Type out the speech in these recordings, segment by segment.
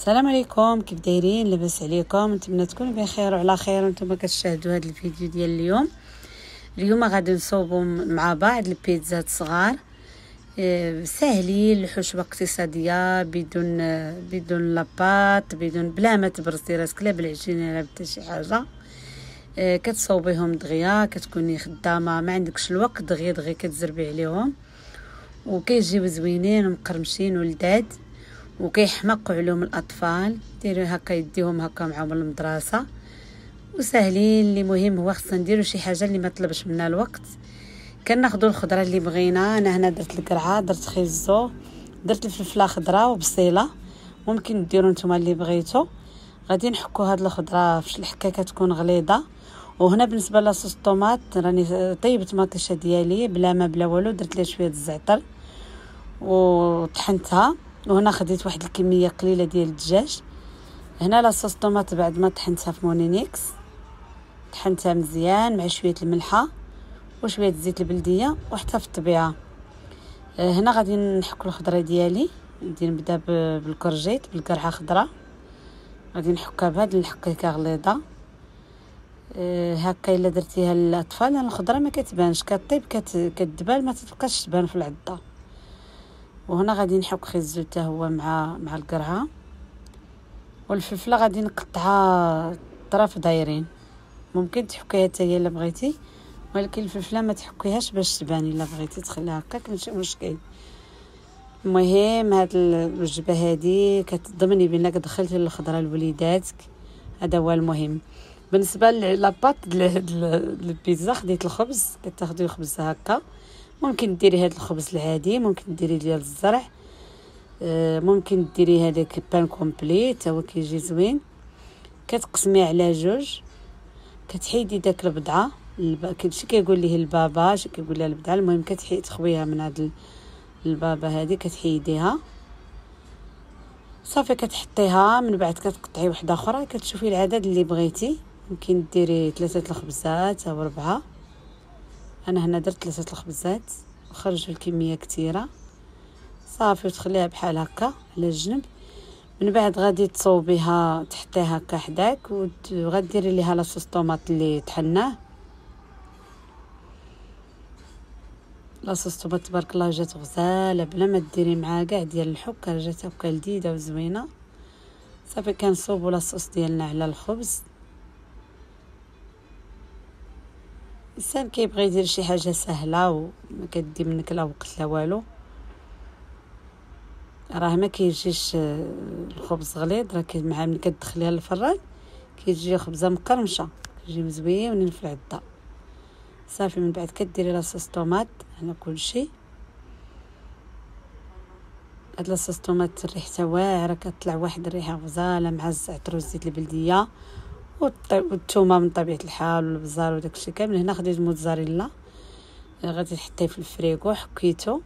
السلام عليكم، كيف دايرين؟ لاباس عليكم؟ نتمنى تكونوا بخير وعلى خير وانتم كتشاهدوا هذا الفيديو ديال اليوم غادي نصوبوا مع بعض البيتزات صغار ساهلين، الحشوه اقتصاديه بدون لاباط، بلا ما تبرزي راسك لا بالعجينه لا حتى شي حاجه. كتصوبيهم دغيا، كتكوني خدامه ما عندكش الوقت، دغيا كتزربي عليهم وكيجيو زوينين ومقرمشين ولذاذ وكيحمقوا عليهم الاطفال. ديروا هكا يديهم هكا معاهم المدرسه وساهلين. اللي مهم هو خصنا نديروا شي حاجه اللي ما طلبش منا الوقت. كناخذوا الخضره اللي بغينا. انا هنا درت القرعه، درت خيزو، درت الفلفله خضراء وبصيله، ممكن ديروا نتوما اللي بغيتو. غادي نحكوا هاد الخضره في الحكه كتكون غليظه. وهنا بالنسبه لاصوص الطوماط راني طيبت ماطيشه ديالي بلا ما بلا والو، درت لها شويه الزعتر وطحنتها. وهنا خديت واحد الكميه قليله ديال الدجاج. هنا لاصوص الطوماط بعد ما طحنتها في مونينيكس، طحنتها مزيان مع شويه الملحه وشويه زيت البلديه وحتى في الطبيعه. هنا غادي نحك الخضره ديالي. غادي نبدا بالكرجيط بالقرعه خضراء، غادي نحكها بهاد الحقيقه غليظه هكا. الا درتيها للاطفال الخضره ما كتبانش، كطيب كتدبال ما تبقاش تبان في العضه. وهنا غادي نحك خيزو حتى هو مع القرعه. والفلفله غادي نقطعها طرف دايرين، ممكن تحكيها حتى هي الا بغيتي، ولكن الفلفله ما تحكيهاش باش تبان. الا بغيتي تخليها هكاك ماشي مشكل. المهم هاد الوجبه هادي كتضمني بانك دخلتي الخضره لوليداتك، هذا هو المهم. بالنسبه للاباط البيتزا خديت الخبز، كتاخدي الخبز هكا، ممكن ديري هاد الخبز العادي، ممكن ديري ديال الزرع، ممكن ديري هذاك بان كومبليت هو كيجي زوين. كتقسميه على جوج، كتحيدي داك البضعه شي كيقول ليه البابا، شي كيقول لها البضعه. المهم تخويها من هاد البابا هذه، كتحيديها صافي، كتحطيها. من بعد كتقطعي وحده اخرى، كتشوفي العدد اللي بغيتي، ممكن ديري 3 الخبزات او 4. انا هنا درت 3 الخبزات وخرجوا الكميه كثيره صافي، وتخليها بحال هكا على الجنب. من بعد غادي تصوبيها تحطيها هكا حداك، وغاديري ليها لاصوص طوماط اللي طحناه. لاصوص طوماط تبارك الله جات غزاله بلا ما ديري معاها كاع ديال الحك، جات هكا لذيذه وزوينه صافي. كنصوبوا لاصوص ديالنا على الخبز. الانسان كيبغي يدير شي حاجه سهله وما كدي منك لا وقت لا والو، راه ما كيجيش الخبز غليظ، راه مع ملي كتدخليها للفران كيجي خبزه مقرمشه، كيجي زوينين في العضه صافي. من بعد كديري لاصوص طوماط على كلشي. هاد لاصوص طوماط ريحتها واعره، كتطلع واحد الريحه غزاله مع الزعتر والزيت البلديه والثومه من طبيعه الحال والبزار وداكشي كامل. هنا خديت موتزاريلا، غادي تحطيه في الفريغو، حكيتو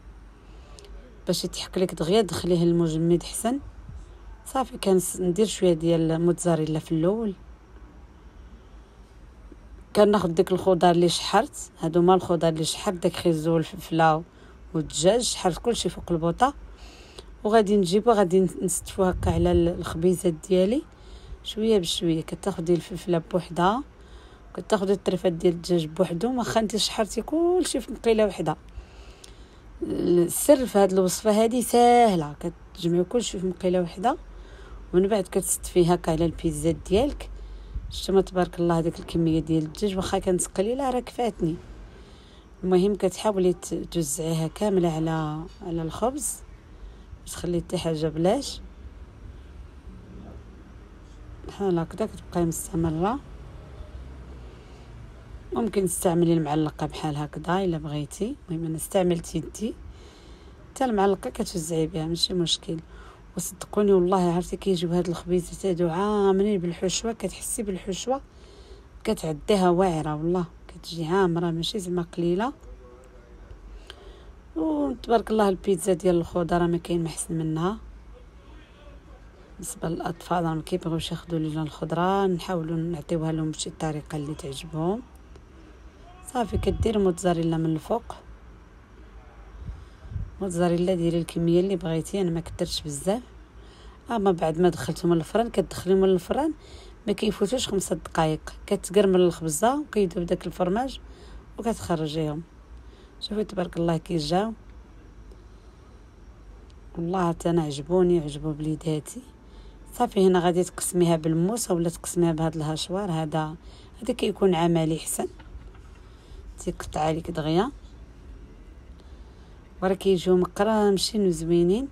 باش يتحك لك دغيا، دخليه المجمد حسن صافي. كندير شويه ديال الموتزاريلا في الاول. كناخذ داك الخضار اللي شحرت، هادو هما الخضار اللي شحرت، داك خيزو والفلفله والدجاج، شحرت كلشي فوق البوطه. وغادي نجيبو غادي نستفو هكا على الخبيزات ديالي شويه بشويه. كتاخدي الفلفله بوحدها، كتاخدي الطريفات ديال الدجاج بوحدهم، واخا انت شحرتي كلشي في مقيله وحده. السر في هذه الوصفه هذه ساهله، كتجمعي كلشي في مقيله وحده. ومن بعد كتستفيه هكا على البيتزا ديالك. شتما تبارك الله هذيك الكميه ديال الدجاج، واخا كانت قليله راه كفاتني. المهم كتحاولي توزعيها كامله على الخبز، باش تخلي حتى حاجه بلاش بحال هكذا. كتبقاي مستمره، ممكن تستعملي المعلقه بحال هكذا الا بغيتي. المهم انا استعملت يدي، حتى المعلقه كتوزعي بها ماشي مشكل. وصدقوني والله عرفتي كيجيو هاد الخبيزات هادو عامرين بالحشوه، كتحسي بالحشوه كتعديها واعره والله، كتجي عامره ماشي زعما قليله. وتبارك الله البيتزا ديال الخضره ما كاين محسن منها. بالنسبه للاطفال ما كيبغيوش ياخذوا لينا الخضره، نحاولوا نعطيوها لهم بشي طريقه اللي تعجبهم صافي. كدير موتزاريلا من الفوق، موتزاريلا ديري الكميه اللي بغيتي، انا ما كثرتش بزاف. اما بعد ما دخلتهم للفران كتدخليهم للفران ما كيفوتوش 5 دقائق، كتقرمل الخبزه وكيذوب داك الفرماج وكتخرجيهم. شوفي تبارك الله كي جاو، والله حتى انا عجبوني، عجبوا بليداتي. صافي هنا غادي تقسميها بالموس ولا تقسميها بهذا الهشوار، هذا كيكون عملي احسن، تيقطع عليك دغيا وراه كيجيو مقرمشين وزوينين.